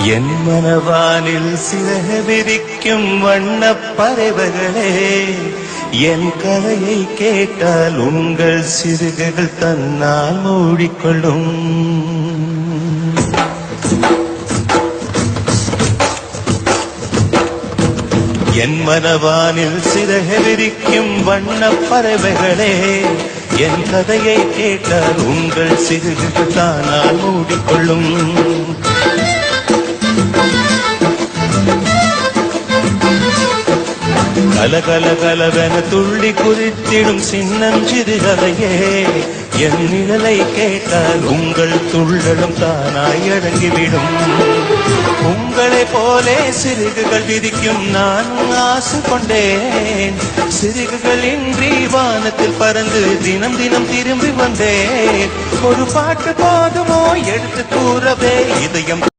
என் மனவானில் சிறகு விரிக்கும் வண்ணப் பறவைகளே, என் கதையை கேட்டால் உங்கள் சிறுகுகள் தன்னால் மூடிக்கொள்ளும். என் மனவானில் சிறகு விரிக்கும் வண்ணப் பறவைகளே, என் கதையை கேட்டால் உங்கள் சிறுகுகள் தானால் மூடிக்கொள்ளும். கலகல கலவென துள்ளி குறித்திடும் சின்னஞ்சிறு கதையே, என் நிழலை கேட்டால் உங்கள் துள்ளலும் தானாய் அடங்கிவிடும். உங்களை போலே சிறுகுகள் விதிக்கும் நான் ஆசை கொண்டேன். சிறுகுகள் இன்றி வானத்தில் பறந்து தினம் தினம் திரும்பி வந்தேன். ஒரு பாட்டு போதுமோ எடுத்து கூறவே இதயம்